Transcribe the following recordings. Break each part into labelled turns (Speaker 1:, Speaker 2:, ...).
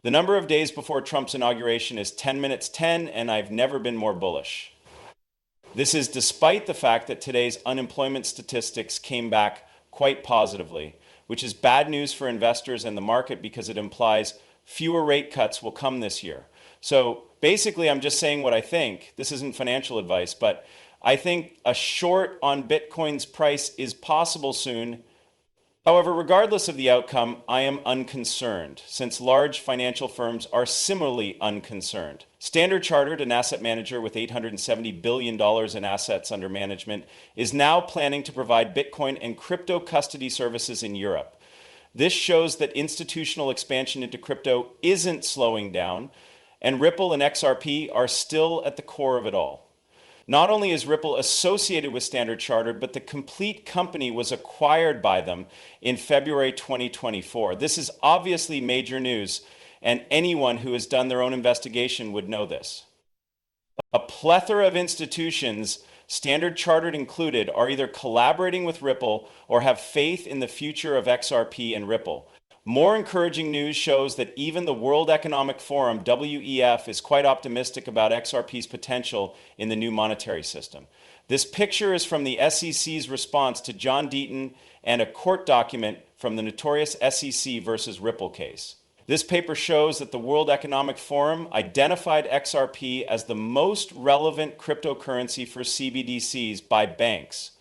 Speaker 1: The number of days before Trump's inauguration is 10 minutes 10, and I've never been more bullish. This is despite the fact that today's unemployment statistics came back quite positively, which is bad news for investors and the market because it implies fewer rate cuts will come this year. So basically, I'm just saying what I think. This isn't financial advice, but I think a short on Bitcoin's price is possible soon. However, regardless of the outcome, I am unconcerned, since large financial firms are similarly unconcerned. Standard Chartered, an asset manager with $870 billion in assets under management, is now planning to provide Bitcoin and crypto custody services in Europe. This shows that institutional expansion into crypto isn't slowing down, and Ripple and Xrp are still at the core of it all. Not only is Ripple associated with Standard Chartered, but the complete company was acquired by them in February 2024. This is obviously major news, and anyone who has done their own investigation would know this. A plethora of institutions, Standard Chartered included, are either collaborating with Ripple or have faith in the future of Xrp and Ripple. More encouraging news shows that even the World Economic Forum, WEF, is quite optimistic about XRP's potential in the new monetary system. This picture is from the SEC's response to John Deaton and a court document from the notorious SEC versus Ripple case. This paper shows that the World Economic Forum identified XRP as the most relevant cryptocurrency for CBDCs by banks,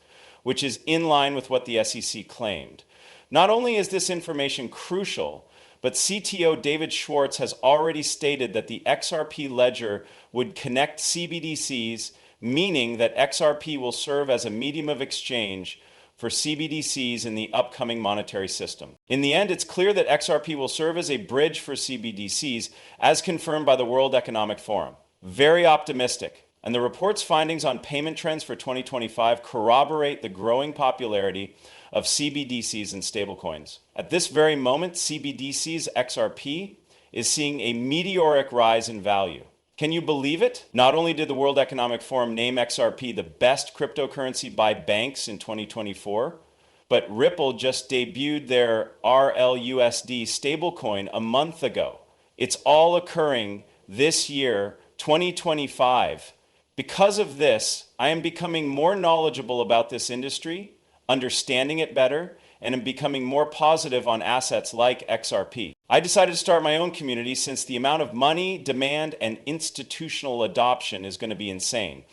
Speaker 1: which is in line with what the SEC claimed. Not only is this information crucial, but CTO David Schwartz has already stated that the XRP ledger would connect CBDCs, meaning that XRP will serve as a medium of exchange for CBDCs in the upcoming monetary system. In the end, it's clear that XRP will serve as a bridge for CBDCs, as confirmed by the World Economic Forum. Very optimistic. And the report's findings on payment trends for 2025 corroborate the growing popularity of CBDCs and stablecoins. At this very moment, CBDCs XRP is seeing a meteoric rise in value. Can you believe it? Not only did the World Economic Forum name XRP the best cryptocurrency by banks in 2024, but Ripple just debuted their RLUSD stablecoin a month ago. It's all occurring this year, 2025. Because of this, I am becoming more knowledgeable about this industry, understanding it better, and am becoming more positive on assets like XRP. I decided to start my own community since the amount of money, demand, and institutional adoption is going to be insane.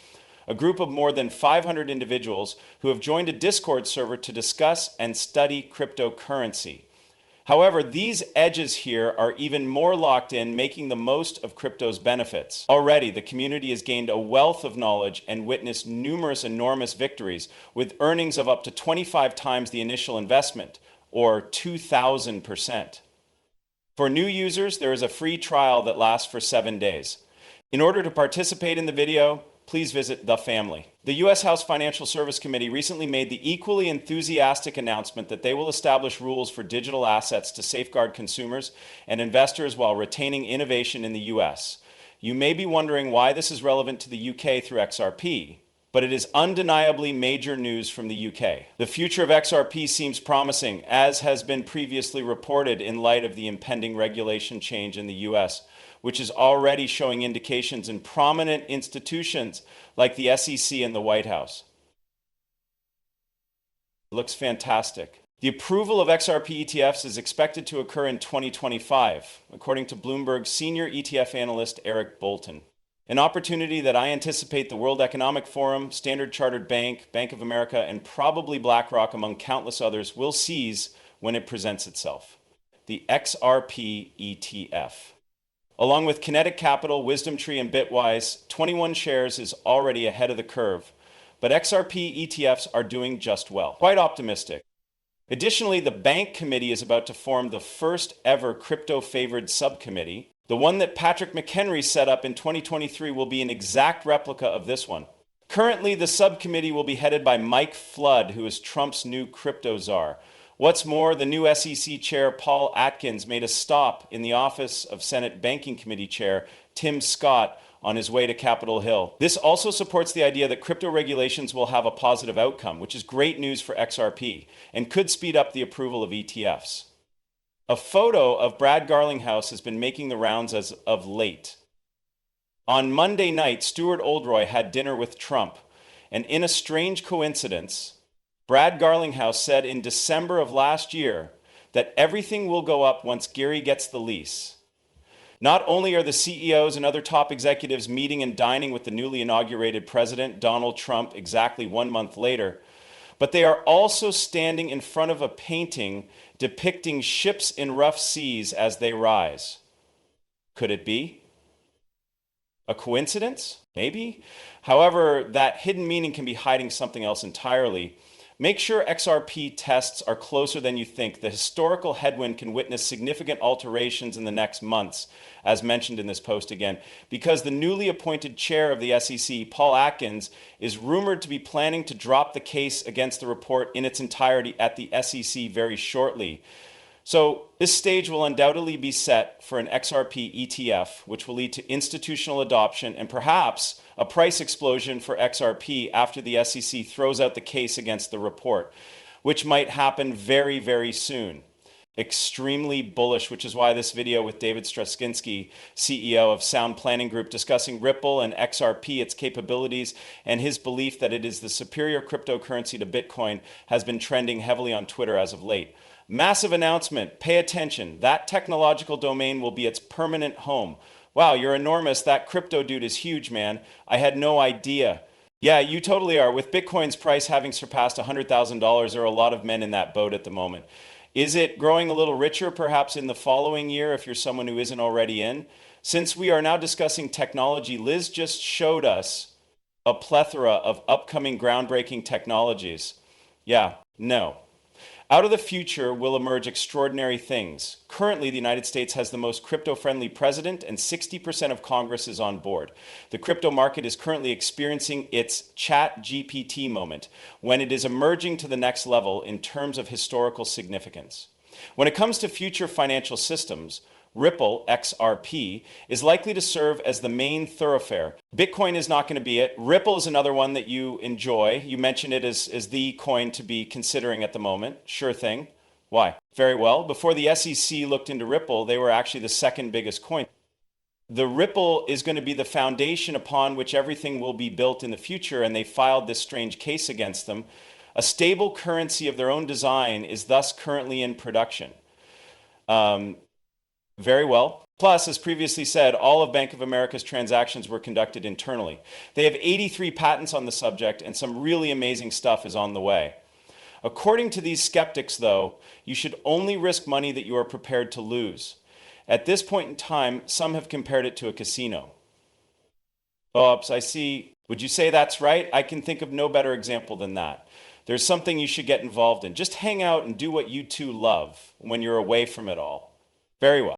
Speaker 1: A group of more than 500 individuals who have joined a Discord server to discuss and study cryptocurrency. However, these edges here are even more locked in, making the most of crypto's benefits. Already, the community has gained a wealth of knowledge and witnessed numerous enormous victories, with earnings of up to 25 times the initial investment, or 2,000%. For new users, there is a free trial that lasts for 7 days. In order to participate in the video, please visit The Family. The U.S. House Financial Service Committee recently made the equally enthusiastic announcement that they will establish rules for digital assets to safeguard consumers and investors while retaining innovation in the U.S. You may be wondering why this is relevant to the U.K. through XRP, but it is undeniably major news from the UK. The future of XRP seems promising, as has been previously reported in light of the impending regulation change in the US, which is already showing indications in prominent institutions like the SEC and the White House. It looks fantastic. The approval of Xrp ETFs is expected to occur in 2025, according to Bloomberg's senior ETF analyst Eric Bolton. An opportunity that I anticipate the World Economic Forum, Standard Chartered Bank, Bank of America, and probably BlackRock, among countless others, will seize when it presents itself. The Xrp Etf. Along with Kinetic Capital, Wisdom Tree, and Bitwise, 21 shares is already ahead of the curve, but Xrp ETFs are doing just well. Quite optimistic. Additionally, the Bank Committee is about to form the first ever crypto-favored subcommittee. The one that Patrick McHenry set up in 2023 will be an exact replica of this one. Currently, the subcommittee will be headed by Mike Flood, who is Trump's new crypto czar. What's more, the new SEC chair, Paul Atkins, made a stop in the office of Senate Banking Committee Chair Tim Scott on his way to Capitol Hill. This also supports the idea that crypto regulations will have a positive outcome, which is great news for XRP and could speed up the approval of ETFs. A photo of Brad Garlinghouse has been making the rounds as of late. On Monday night, Stuart Oldroy had dinner with Trump, and in a strange coincidence, Brad Garlinghouse said in December of last year that everything will go up once Gary gets the lease. Not only are the CEOs and other top executives meeting and dining with the newly inaugurated president, Donald Trump, exactly 1 month later, but they are also standing in front of a painting depicting ships in rough seas as they rise. Could it be a coincidence? Maybe. However, that hidden meaning can be hiding something else entirely. Make sure XRP tests are closer than you think. The historical headwind can witness significant alterations in the next months, as mentioned in this post again, because the newly appointed chair of the SEC, Paul Atkins, is rumored to be planning to drop the case against the report in its entirety at the SEC very shortly. So this stage will undoubtedly be set for an XRP ETF, which will lead to institutional adoption and perhaps a price explosion for XRP after the SEC throws out the case against the report, which might happen very, very soon. Extremely bullish, which is why this video with David Straczynski, CEO of Sound Planning Group, discussing Ripple and XRP, its capabilities, and his belief that it is the superior cryptocurrency to Bitcoin, has been trending heavily on Twitter as of late. Massive announcement. Pay attention. That technological domain will be its permanent home. Wow, you're enormous. That crypto dude is huge, man. I had no idea. Yeah, you totally are. With Bitcoin's price having surpassed $100,000, there are a lot of men in that boat at the moment. Is it growing a little richer perhaps in the following year if you're someone who isn't already in? Since we are now discussing technology, Liz just showed us a plethora of upcoming groundbreaking technologies. Yeah, no. Out of the future will emerge extraordinary things. Currently, the United States has the most crypto-friendly president and 60% of Congress is on board. The crypto market is currently experiencing its ChatGPT moment when it is emerging to the next level in terms of historical significance. When it comes to future financial systems, Ripple, XRP, is likely to serve as the main thoroughfare. Bitcoin is not going to be it. Ripple is another one that you enjoy. You mentioned it as the coin to be considering at the moment. Sure thing. Why? Very well. Before the SEC looked into Ripple, they were actually the second biggest coin. The Ripple is going to be the foundation upon which everything will be built in the future, and they filed this strange case against them. A stable currency of their own design is thus currently in production. Very well. Plus, as previously said, all of Bank of America's transactions were conducted internally. They have 83 patents on the subject, and some really amazing stuff is on the way. According to these skeptics, though, you should only risk money that you are prepared to lose. At this point in time, some have compared it to a casino. Oops, I see. Would you say that's right? I can think of no better example than that. There's something you should get involved in. Just hang out and do what you two love when you're away from it all. Very well.